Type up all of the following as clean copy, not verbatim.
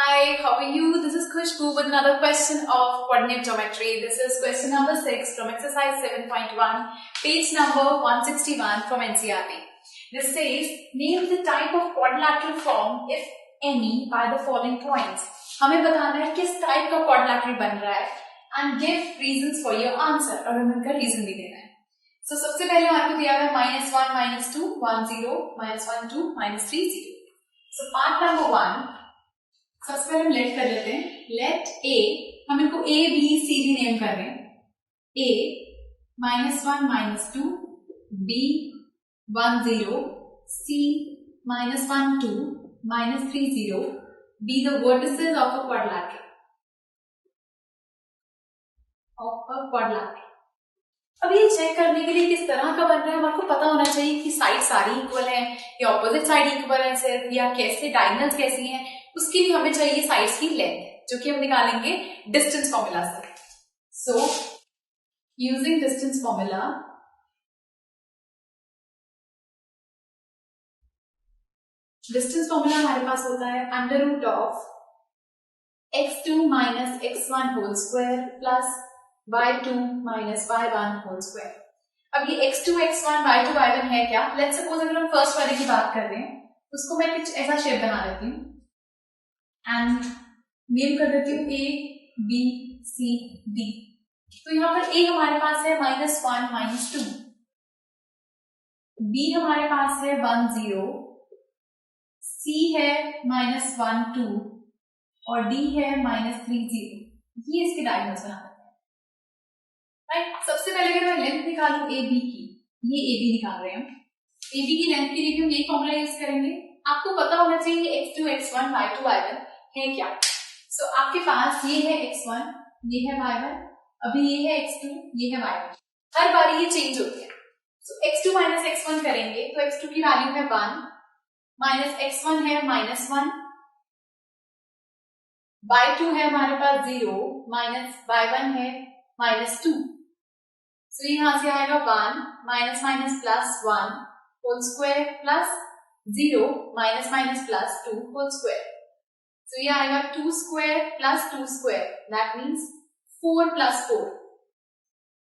Hi, how are you? This is Khushbu with another question of coordinate geometry. This is question number 6 from exercise 7.1, page number 161 from NCERT. This says, name the type of quadrilateral form, if any, by the following points. हमें बताना है किस type का quadrilateral बन रहा है and give reasons for your answer और हमें उनका reason भी देना है. So सबसे पहले हमारे को दिया है -1, -2, 1, 0, -1, 2, -3, 0. So part number 1. सबसे पहले हम लेट कर लेते हैं. लेट ए, हम इनको A B C D name कर रहे हैं. A -1, -2, B 1, 0, C -1, 2, -3, 0 be the vertices of a quadrilateral. अब ये चेक करने के लिए किस तरह का बन रहा है हमारे को पता होना चाहिए कि साइड सारी इक्वल है या ऑपोजिट साइड इक्वल है सिर्फ, या कैसे डायगोनल्स कैसी हैं. उसके लिए हमें चाहिए साइड्स की लेंथ, जो कि हम निकालेंगे डिस्टेंस फॉर्मूला से. So using distance formula, distance formula हमारे पास होता है under root of x2 minus x1 whole square plus y2 minus y1 whole square. अब ये x2 x1 y2 y1 है क्या? लेट्स सपोज अगर हम फर्स्ट वाले की बात कर रहे हैं, उसको मैं कुछ ऐसा शेप बना देती हूँ एंड नेम कर देती हूँ a b c d. तो यहाँ पर a हमारे पास है -1 -2, b हमारे पास है 1 0, c है -1 2 और d है -3 0. ये इसके डायगोनल्स बना देते हैं. राइट, सबसे पहले अगर मैं लेंथ निकालूं ए बी की, ये ए बी निकाल रहे हैं. ए बी की लेंथ के लिए भी हम यही फॉर्मूला यूज करेंगे. आपको पता होना चाहिए x2 x1 y2 y1 है क्या. सो आपके पास ये है x1, ये है y1, अभी ये है x2, ये है y1. हर बार ये चेंज होती है. सो x2 माइनस x1 करेंगे तो x2 की वैल्यू है 1, माइनस x1 है -1, y2 है हमारे पास 0, माइनस y1 है -2. सो यहां से आएगा 1 minus minus plus 1 whole square plus 0 minus minus plus 2 whole square. So ये आएगा 2 square plus 2 square, that means 4 plus 4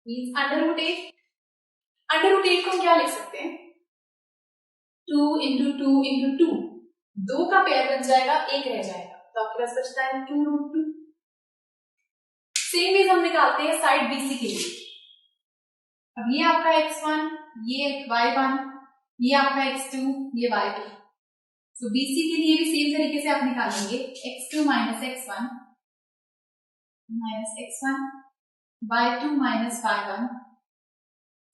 means under root 8 को हम क्या लिख सकते हैं? 2 इंटू 2 इंटू 2, 2 का पेयर बन जाएगा, 1 रह जाएगा, तो आपके पास बचता है 2√2. सेम वे हम निकालते हैं साइड BC के लिए. अब ये आपका x1, ये y1, ये आपका x2, ये y2. सो BC के लिए भी सेम तरीके से आप निकालेंगे x2 minus x1 minus x1, y2 minus y1.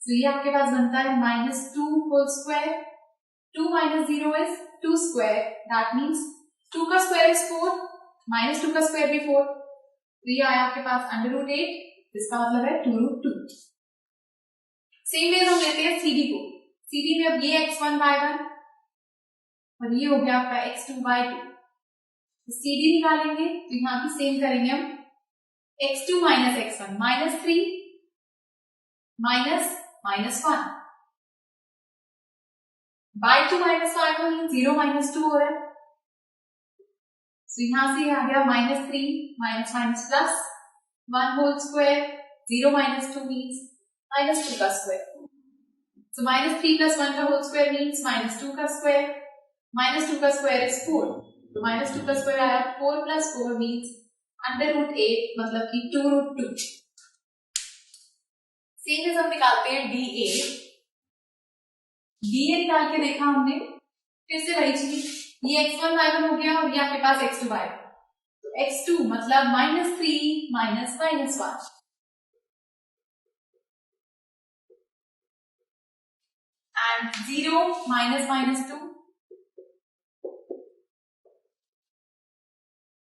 सो ये आपके पास बनता है -2 whole square. 2 minus 0 is 2 square, that means 2 का स्क्वायर इज 4, -2 का स्क्वायर भी 4. तो ये आया आपके पास अंडर रूट 8, जिसका मतलब है 2√2. सेम वे हम लेते हैं CD को. CD में अब ये x1 y1 और ये हो गया आपका x2 y2. तो CD निकालेंगे तो यहाँ भी सेम करेंगे हम. x2 minus x1 -3 minus -1, y2 minus y1 mean 0 -2 हो रहा है. तो यहां से आ गया -3 minus minus plus 1 whole square, 0 -2 means -2 का स्क्वायर. So -3 plus 1 का होल स्क्वायर मीन्स -2 का स्क्वायर. -2 का स्क्वायर इज 4, तो -2 का स्क्वायर आया 4 plus 4 मीन्स अंडर रूट 8, मतलब कि 2√2. सेम हम निकालते हैं DA. DA निकाल के देखा हमने, फिर से वही चीज, ये x1 y1 हो गया और ये आपके पास x2 y1. तो x2 मतलब -3 माइनस -1 and 0 minus 2.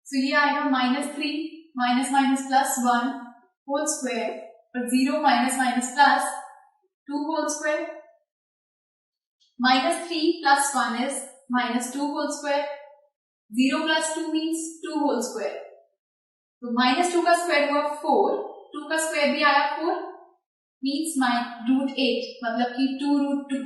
So ये आएगा -3 माइनस प्लस 1 होल स्क्वायर और 0 minus plus 2 whole square. -3 plus 1 is -2 whole square. 0 plus 2 means 2 whole square. तो -2 का स्क्वायर हुआ 4, 2 का स्क्वायर भी आया 4 मीन्स √8, मतलब कि 2√2.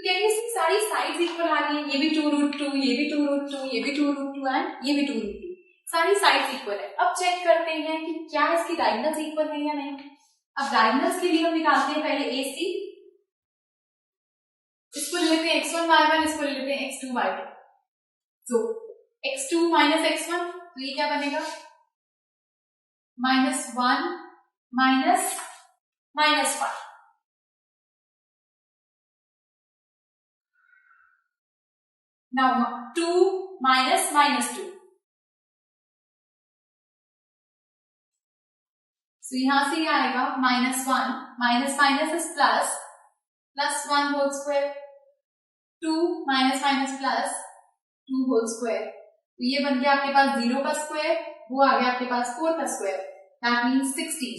तो कैन यू सी सारी साइड्स इक्वल आ रही है, ये भी 2√2, ये भी 2√2, ये भी 2√2 एंड ये भी 2√2, सारी साइड्स इक्वल है। अब चेक करते हैं कि क्या इसकी डायगोनल्स इक्वल है या नहीं। अब डायगोनल्स के लिए हम निकालते हैं पहले AC, इसको ले लेते हैं x1 y1, इसको ले लेते हैं x2 y2। तो x2 माइनस x1, तो ये क्या बनेगा -1 माइनस -5। नाउ 2 माइनस -2, तो यहां से क्या आएगा -1 minus minus is plus, +1 whole square, 2 minus minus plus 2 whole square, तो ये बन गया आपके पास 0 का स्क्वायर, वो आ गया आपके पास 4 का स्क्वायर, दैट मीन्स 16।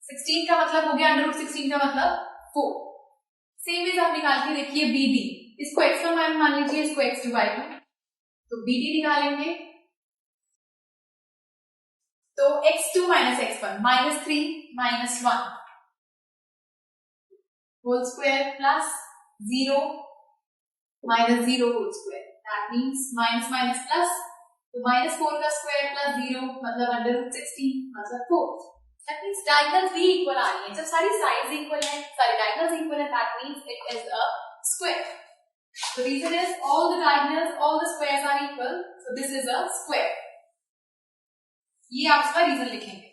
16 का मतलब हो गया √16 का मतलब 4। सेम वे आप निकाल के देखिए BD, इसको x1 y1 मान लीजिए, इसको x2 y2, तो BD निकालेंगे तो x2 minus x1 -3 -1 whole square plus 0 -0 whole square, that means minus minus plus, तो -4 का स्क्वायर प्लस 0 मतलब √16 मतलब 4। दैट मीन्स डायगोनल्स भी इक्वल आ रही है। जब सारी साइड्स इक्वल है, सारी डायगोनल्स इक्वल है, that means it is a square. The reason is all the diagonals, all the squares are equal, so this is a square. ये आप इसका रीजन लिखेंगे।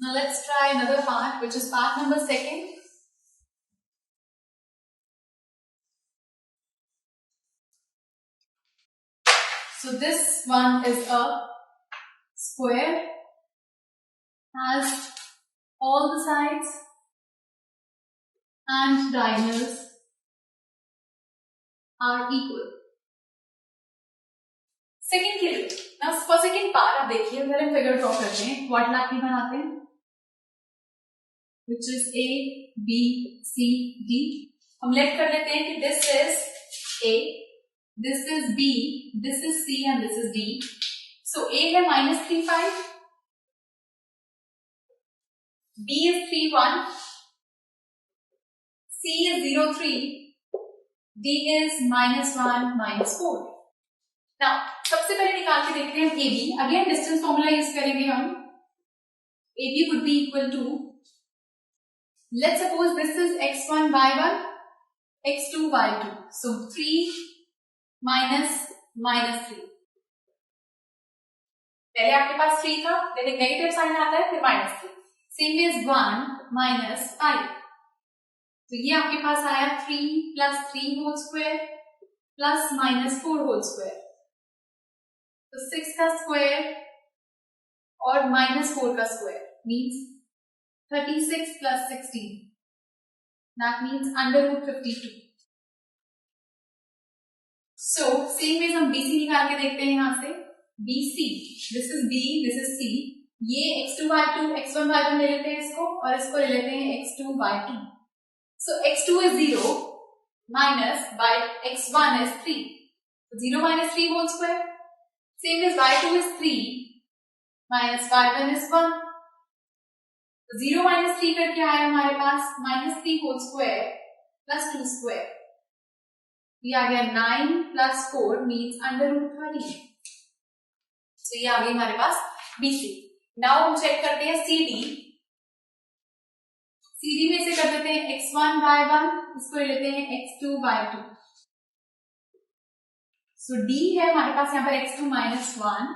Now let's try another part, which is part number 2. So this one is a square, has all the sides and diagonals are equal. Second के लिए ना for second part आप देखिए, अगर हम फिगर ड्रॉ करते हैं, क्वाड्रिलेटरल बनाते हैं, which is A B C D। हम लेट कर लेते हैं कि this is A, this is B, this is C and this is D। So A है -3 5, B is 3 1, C is 0 3, D is -1 -4। Now सबसे पहले निकाल के देखते हैं AB। Again distance formula use करेंगे हम। AB would be equal to, let's suppose this is x1 y1, x2 y2, so 3 minus -3। पहले आपके पास 3 था, देन एक नेगेटिव साइन आता है, फिर -3। सेम इज 1 -5, तो ये आपके पास आया 3 + 3 whole square plus -4 whole square, तो 6 का स्क्वायर और -4 का square means 36 + 16, that means √52। So same way हम BC निकाल के देखते हैं। यहां से BC, this is B, this is C, ये x2 y2 x1 y1 ले लेते हैं इसको, और इसको ले लेते हैं x2 y2। So x2 is 0 minus by x1 is 3, 0 minus 3 whole square, same as y2 is 3 minus y1 is 1, 0 minus 3 करके आया हमारे पास -3 whole square plus 2 square, ये आ गया 9 plus 4 means √30। तो ये आ गई हमारे पास BC। नाउ हम चेक करते हैं CD। CD में से कर देते हैं x1 y1, इसको ले लेते हैं x2 y2। सो D है हमारे पास यहाँ पर x2 -1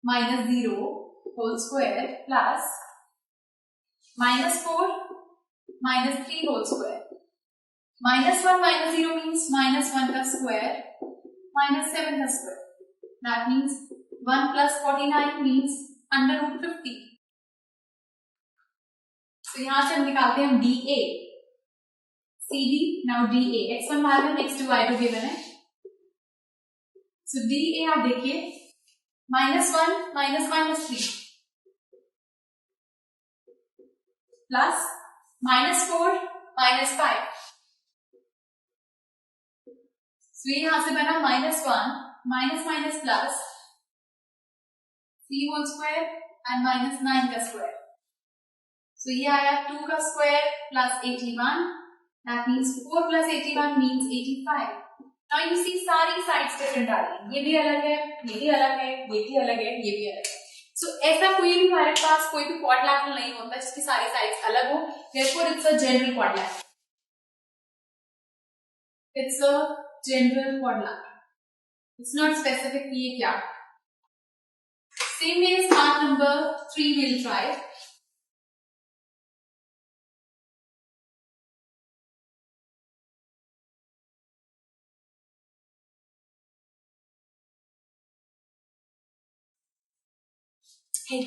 -0 whole square plus -4 -3 whole square, -1 -0 means -1 का स्क्वायर -7 का स्क्वायर, दैट मीन्स 1 + 49 मीन्स √50। तो यहां से हम निकालते हैं DA, CD, now DA, x1 y1 x2 y2 given है। सो DA आप देखिए -1 -3, प्लस -4 -5, सो ये यहां से बना -1 minus minus plus 3 whole square and -9 का स्क्वायर, सो ये आया 2 का square plus 81, that means 4 plus 81 means 85. Now you see सारी साइड्स डिफरेंट आ रही है, ये भी अलग है, ये भी अलग है, ये भी अलग है, ये भी अलग है. सो ऐसा कोई भी हमारे पास कोई भी क्वाड्रिलेटरल नहीं होता जिसकी सारी साइड्स अलग हो, therefore it's a general quadrilateral. It's a general quadrilateral. It's not specific कि ये क्या. Same way as part number 3 we'll try. Hey,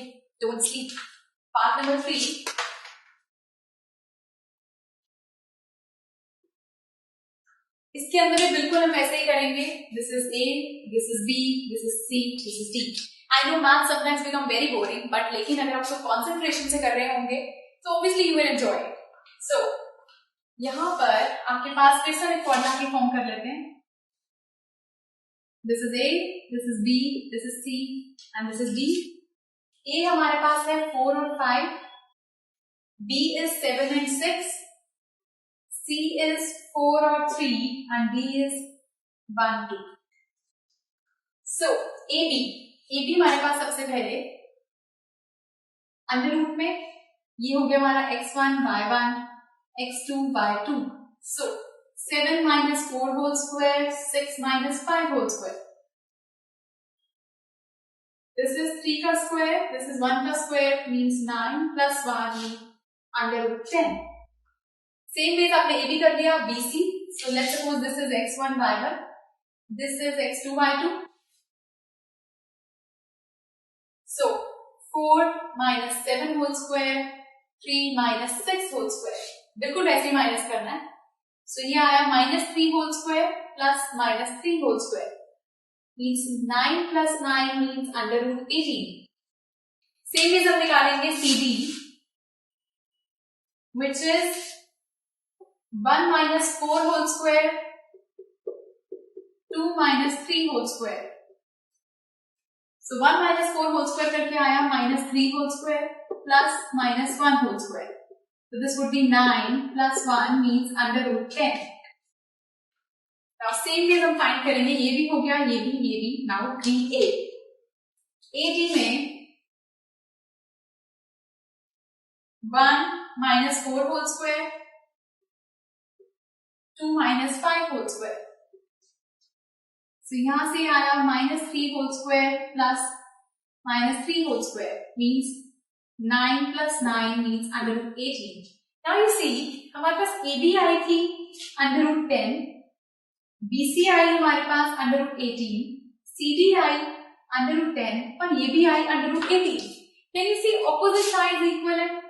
don't sleep. Part number 3. इसके अंदर भी बिल्कुल हम ऐसे ही करेंगे. This is A, this is B, this is C, this is D. I know math sometimes become very boring, but लेकिन अगर आप उसको concentration से कर रहे होंगे तो obviously you will enjoy it. So यहाँ पर आपके पास फिर से एक quadrilateral फॉर्म कर लेते हैं. This is A, this is B, this is C, and this is D. A हमारे पास है 4 और 5, B is 7 and 6, C is 4 और 3, and D is 1, 2. So AB हमारे पास सबसे पहले अंडर रूट में ये हो गया हमारा x1 y1 x2 y2. So 7 minus 4 whole square, 6 minus 5 whole square. This is 3 का square, this is 1 का square, means 9 plus 1 under root 10. Same way आपने AB कर लिया BC. So let's suppose this is x1 y1, this is x2 y2. So 4 minus 7 whole square, 3 minus 6 whole square. बिल्कुल ऐसे minus करना है. So ये आया -3 whole square plus -3 whole square. Means 9 plus 9 means under root 18. Same as हम निकालेंगे CD, which is 1 minus 4 whole square, 2 minus 3 whole square. So 1 minus 4 whole square करके आया -3 whole square plus -1 whole square. So this would be 9 plus 1 means under root 10. Now same way हम find करेंगे, ये भी हो गया, ये भी. Now 3A. AD में 1 minus 4 whole square, 2 minus 5 whole square. So यहां से आया -3 whole square plus -3 whole square means 9 plus 9 means under root 18. Now you see हमारे पास AB आई थी under root 10, BC आई हमारे पास under root 18, CD आई under root 10 और ये भी आई under root 18. Can you see opposite sides equivalent?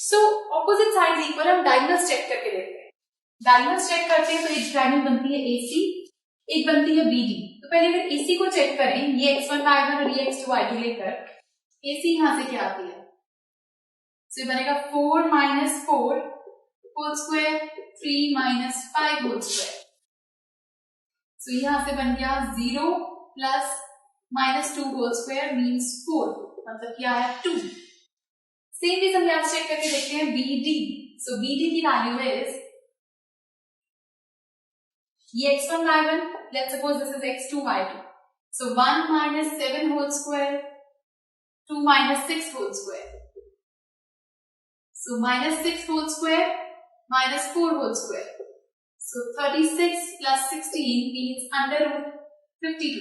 So opposite sides equal, हम diagonals check करके देखते हैं. डायगोनल्स चेक करते हैं तो एक डायगोनल बनती है AC, एक बनती है BD. तो पहले अगर AC को चेक करें, ये x1 y1 और ये x2 y2 लेकर, AC यहां से क्या आती है? तो बनेगा 4 minus 4 whole square, 3 minus 5 whole square. So यहां से बन गया 0 plus -2 whole square means 4. मतलब क्या है 2. सेम चीज हम यहां चेक करके देखते हैं BD. So BD की वैल्यू इज ये x1 y1, let's suppose this is x2 y2. So 1 minus 7 whole square, 2 minus 6 whole square. So minus 6 whole square, minus 4 whole square. So 36 plus 16 means under root 52.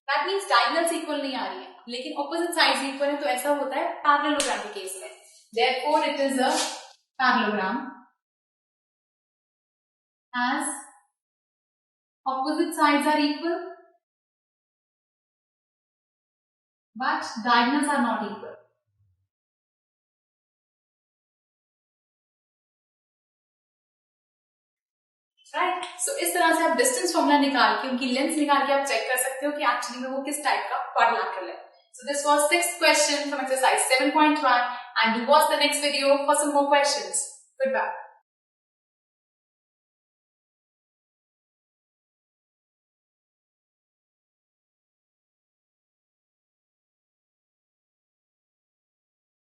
That means diagonals equal नहीं आ रही है, लेकिन opposite sides equal है, तो ऐसा होता है parallelogram के केस में. Therefore it is a parallelogram as opposite sides are equal but diagonals are not equal. Right. So इस तरह से आप डिस्टेंस फॉर्मूला निकाल के उनकी लेंथ निकाल के आप चेक कर सकते हो कि एक्चुअली में वो किस टाइप का क्वाड्रिलेटरल है. So this was 6th question from exercise 7.1 and do watch the next video for some more questions. Goodbye.